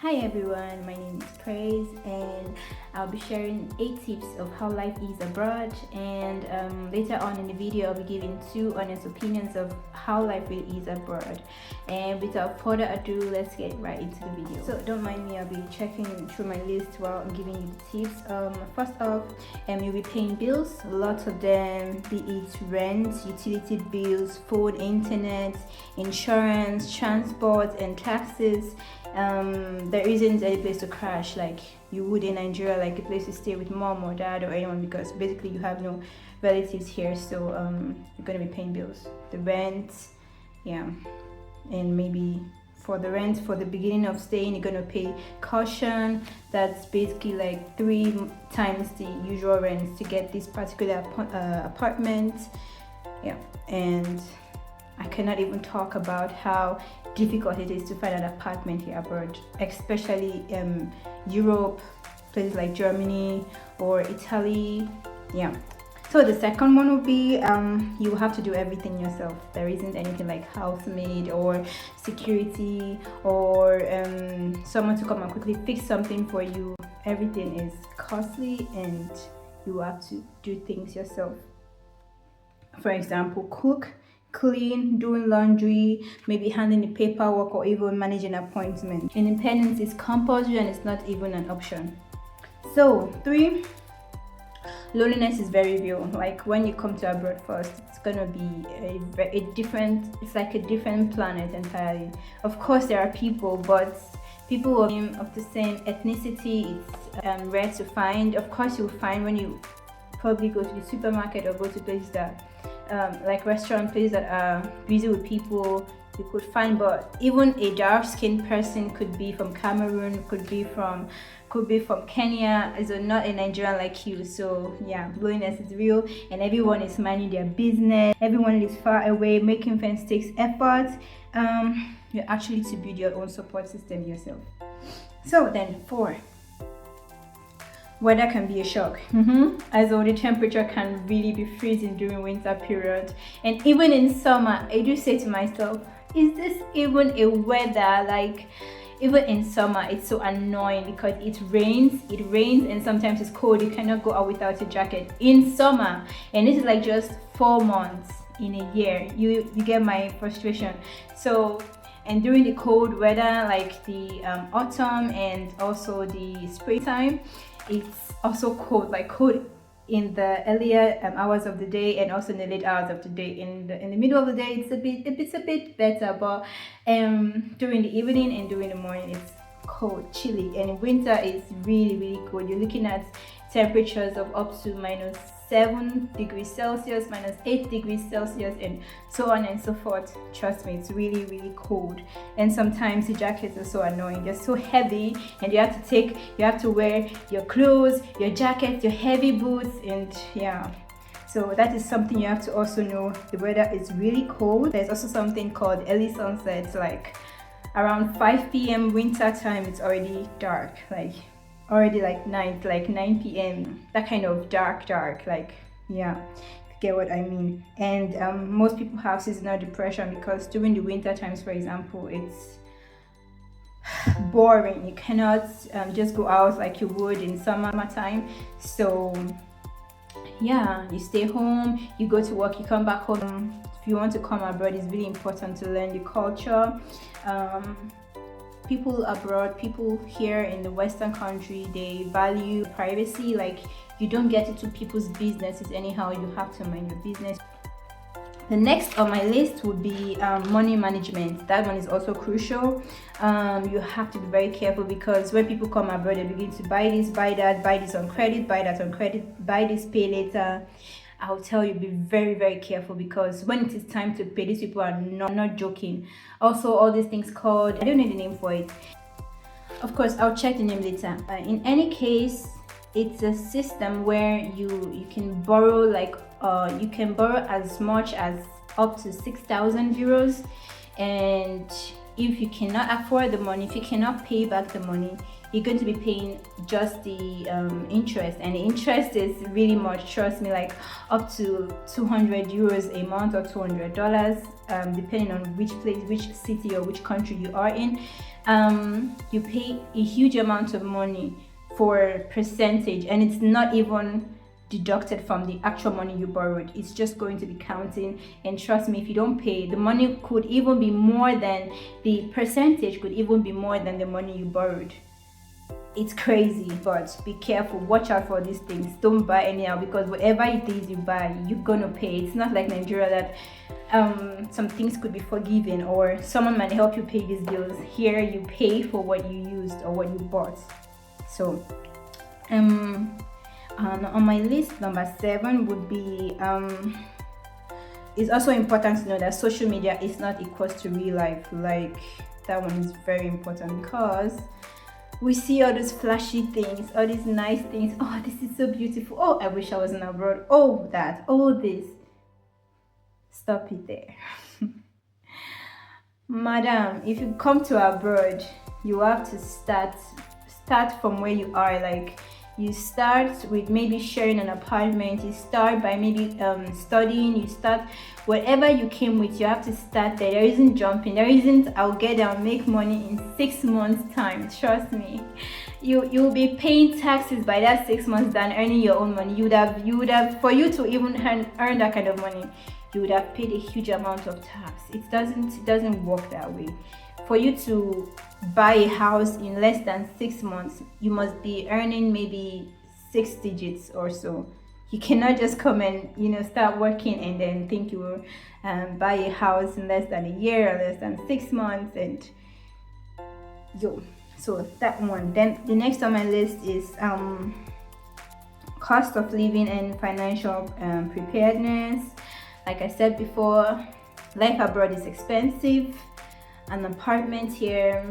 Hi everyone, my name is Praise and I'll be sharing 8 tips of how life is abroad, and later on in the video I'll be giving 2 honest opinions of how life really is abroad. And without further ado, let's get right into the video. So don't mind me, I'll be checking through my list while I'm giving you the tips. First off, you'll be paying bills, lots of them, be it rent, utility bills, food, internet, insurance, transport and taxes. There isn't any place to crash like you would in Nigeria, like a place to stay with mom or dad or anyone, because basically you have no relatives here. So you're gonna be paying bills, the rent, yeah, and maybe for the rent for the beginning of staying you're gonna pay caution. That's basically like 3 times the usual rent to get this particular apartment. Yeah, and I cannot even talk about how difficult it is to find an apartment here abroad, especially Europe, places like Germany or Italy. Yeah. So the second one would be you have to do everything yourself. There isn't anything like housemaid or security or someone to come and quickly fix something for you. Everything is costly and you have to do things yourself. For example, cook, clean, doing laundry, maybe handling the paperwork or even managing appointments. Independence is compulsory and it's not even an option. So 3, loneliness is very real. Like when you come to abroad first, it's gonna be it's like a different planet entirely. Of course there are people, but people of the same ethnicity, it's rare to find. Of course you'll find when you probably go to the supermarket or go to places that like restaurant places that are busy with people, you could find. But even a dark-skinned person could be from Cameroon, could be from Kenya, is not a Nigerian like you. So yeah, loneliness is real and everyone is minding their business, everyone is far away. Making friends takes effort. You actually to build your own support system yourself. So then 4, weather can be a shock. As though the temperature can really be freezing during winter period, and even in summer I do say to myself, is this even a weather? Like even in summer it's so annoying because it rains and sometimes it's cold. You cannot go out without a jacket in summer, and this is like just 4 months in a year. You get my frustration. So, and during the cold weather like the autumn and also the springtime, it's also cold, like cold in the earlier hours of the day and also in the late hours of the day. In the middle of the day it's a bit better, but during the evening and during the morning it's cold, chilly. And in winter it's really cold. You're looking at temperatures of up to -7 degrees Celsius, -8 degrees Celsius, and so on and so forth. Trust me, it's really cold. And sometimes the jackets are so annoying. They're so heavy and you have to wear your clothes, your jacket, your heavy boots, and yeah. So that is something you have to also know. The weather is really cold. There's also something called early sunset, like around 5 p.m. winter time it's already dark, like already like 9 p.m. that kind of dark, like, yeah, you get what I mean. And most people have seasonal depression because during the winter times, for example, it's boring. You cannot just go out like you would in summertime. So yeah, you stay home, you go to work, you come back home. If you want to come abroad, it's really important to learn the culture. People abroad, people here in the Western country, they value privacy. Like you don't get into people's businesses anyhow. You have to mind your business. The next on my list would be money management. That one is also crucial. You have to be very careful because when people come abroad, they begin to buy this, buy that, buy this on credit, buy that on credit, buy this, pay later. I'll tell you, be very careful, because when it is time to pay, these people are not joking. Also, all these things called, I don't know the name for it. Of course, I'll check the name later. In any case, it's a system where you can borrow you can borrow as much as up to 6,000 euros, and if you cannot afford the money, if you cannot pay back the money, you're going to be paying just the interest, and the interest is really much. Trust me, like up to 200 euros a month or $200, depending on which place, which city or which country you are in. You pay a huge amount of money for percentage, and it's not even deducted from the actual money you borrowed. It's just going to be counting, and trust me, if you don't pay, the money could even be more than the percentage, could even be more than the money you borrowed. It's crazy, but be careful, watch out for these things. Don't buy anyhow, because whatever it is you buy, you're gonna pay. It's not like Nigeria that some things could be forgiven, or someone might help you pay these bills. Here you pay for what you used or what you bought. So on my list, number 7 would be it's also important to know that social media is not equals to real life. Like, that one is very important, because we see all those flashy things, all these nice things. Oh, this is so beautiful. Oh, I wish I was in abroad. Oh, that. Oh, this. Stop it there. Madam, if you come to abroad, you have to start from where you are. Like, you start with maybe sharing an apartment, you start by maybe studying, you start whatever you came with, you have to start there. There isn't jumping, there isn't I'll get there, I'll make money in 6 months time. Trust me, you'll be paying taxes by that 6 months than earning your own money. You would have for you to even earn that kind of money, you would have paid a huge amount of tax. It doesn't work that way. For you to buy a house in less than 6 months, you must be earning maybe 6 digits or so. You cannot just come and start working and then think you will buy a house in less than a year or less than 6 months. And so that one. Then the next on my list is cost of living and financial preparedness. Like I said before, life abroad is expensive. An apartment here,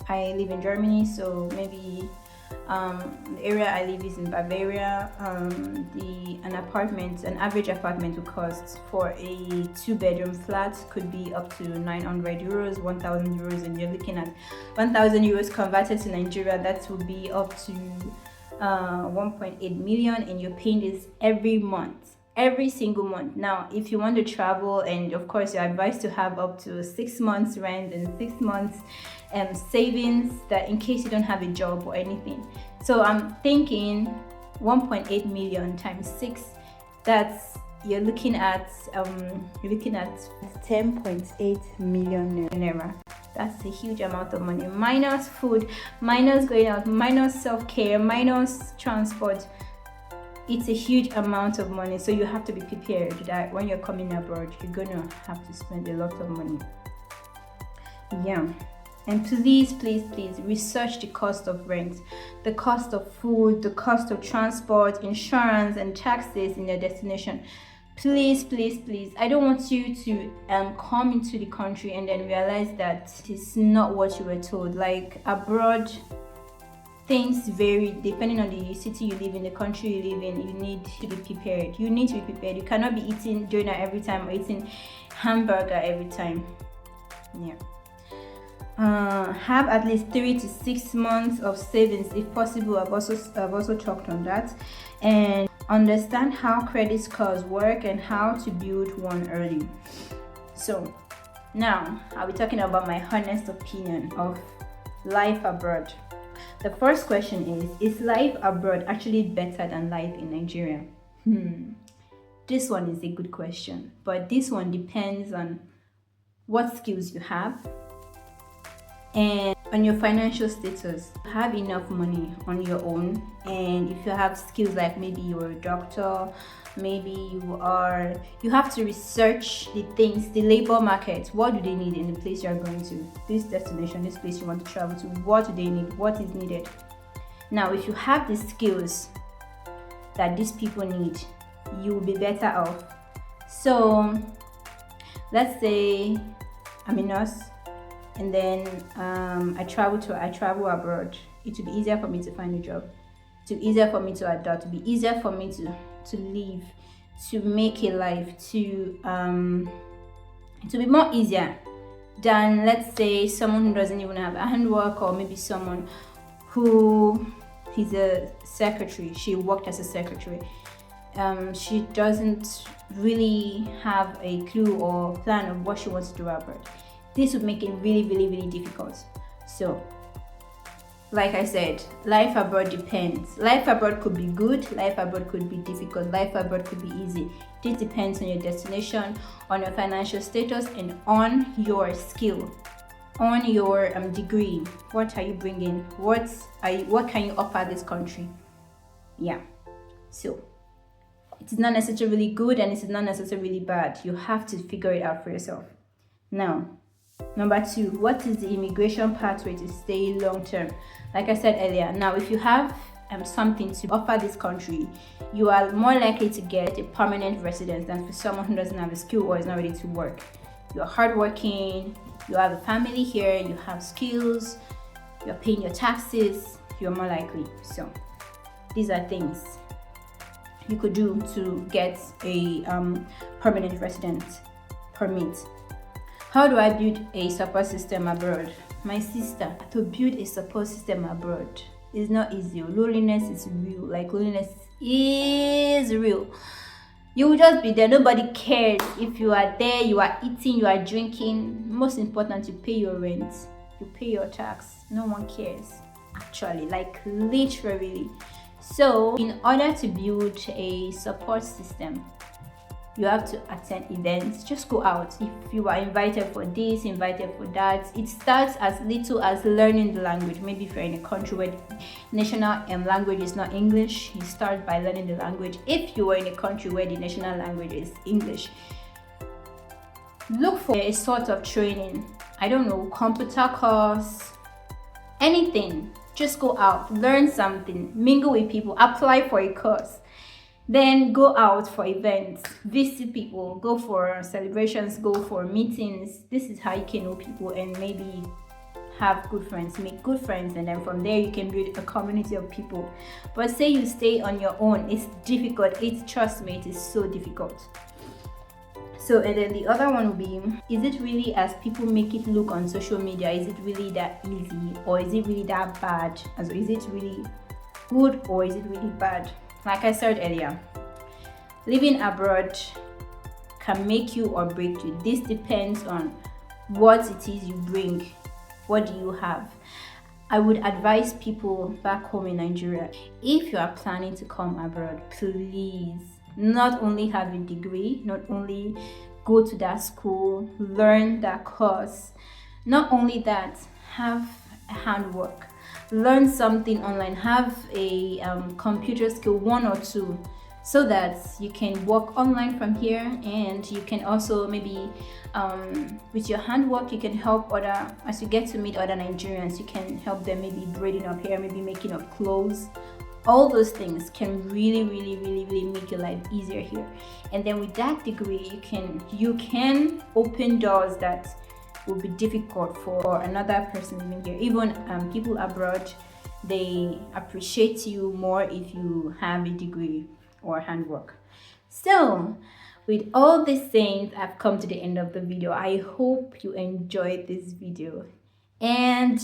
I live in Germany, so maybe the area I live is in Bavaria. An average apartment would cost, for a 2-bedroom flat, could be up to 900 euros, 1,000 euros, and you're looking at 1,000 euros converted to Nigeria. That would be up to 1.8 million, and you're paying this every month. Every single month. Now, if you want to travel, and of course you're advised to have up to 6 months rent and 6 months savings, that in case you don't have a job or anything. So I'm thinking 1.8 million times 6, that's you're looking at 10.8 million naira. That's a huge amount of money, minus food, minus going out, minus self-care, minus transport. It's a huge amount of money, so you have to be prepared that when you're coming abroad, you're gonna have to spend a lot of money. Yeah, and please research the cost of rent, the cost of food, the cost of transport, insurance, and taxes in your destination. Please, I don't want you to come into the country and then realize that it's not what you were told. Like, abroad, things vary depending on the city you live in, the country you live in. You need to be prepared. You cannot be eating doner every time or eating hamburger every time. Yeah. Have at least 3 to 6 months of savings if possible. I've also talked on that. And understand how credit scores work and how to build one early. So now I'll be talking about my honest opinion of life abroad. The first question is life abroad actually better than life in Nigeria? This one is a good question, but this one depends on what skills you have and on your financial status. Have enough money on your own, and if you have skills like maybe you're a doctor, maybe you have to research the things, the labor market. What do they need in the place you're going to, this destination, this place you want to travel to? What do they need? What is needed? Now, if you have the skills that these people need, you will be better off. So let's say I'm a nurse, and then I travel abroad. It will be easier for me to find a job. It will be easier for me to adapt. It will be easier for me to live, to make a life, to be more easier than, let's say, someone who doesn't even have a handwork, or maybe someone who is a secretary. She worked as a secretary. She doesn't really have a clue or plan of what she wants to do abroad. This would make it really, really, really difficult. So, like I said, life abroad depends. Life abroad could be good, life abroad could be difficult, life abroad could be easy. This depends on your destination, on your financial status, and on your skill, on your degree. What are you bringing? What can you offer this country? Yeah. So it is not necessarily good and it is not necessarily bad. You have to figure it out for yourself. Now, number 2, what is the immigration pathway to stay long term? Like I said earlier, now if you have something to offer this country, you are more likely to get a permanent residence than for someone who doesn't have a skill or is not ready to work. You're hardworking, you have a family here, you have skills, you're paying your taxes, you're more likely. So these are things you could do to get a permanent resident permit. How do I build a support system abroad? My sister, to build a support system abroad is not easy. Loneliness is real. Like, loneliness is real. You will just be there. Nobody cares if you are there, you are eating, you are drinking. Most important, you pay your rent, you pay your tax. No one cares, actually, like literally. So in order to build a support system, you have to attend events. Just go out. If you are invited for this, invited for that, it starts as little as learning the language. Maybe if you're in a country where national language is not English, you start by learning the language. If you are in a country where the national language is English, look for a sort of training. I don't know, computer course, anything. Just go out, learn something, mingle with people, apply for a course. Then go out for events, visit people, go for celebrations, go for meetings. This is how you can know people and maybe have good friends, make good friends, and then from there you can build a community of people. But say you stay on your own, it's difficult. Trust me, it is so difficult. So, and then the other one will be, is it really as people make it look on social media? Is it really that easy, or is it really that bad? Also, is it really good, or is it really bad? Like I said earlier, living abroad can make you or break you. This depends on what it is you bring. What do you have? I would advise people back home in Nigeria, if you are planning to come abroad, please not only have a degree, not only go to that school, learn that course, not only that, have handwork. Learn something online, have a computer skill, 1 or 2, so that you can work online from here, and you can also maybe with your handwork you can help other, as you get to meet other Nigerians, you can help them maybe braiding up hair, maybe making up clothes. All those things can really, really, really, really make your life easier here. And then with that degree, you can open doors that will be difficult for another person living here. Even people abroad, they appreciate you more if you have a degree or handwork. So with all these things, I've come to the end of the video. I hope you enjoyed this video, and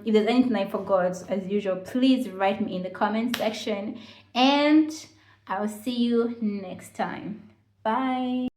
if there's anything I forgot, as usual, please write me in the comment section, and I'll see you next time. Bye.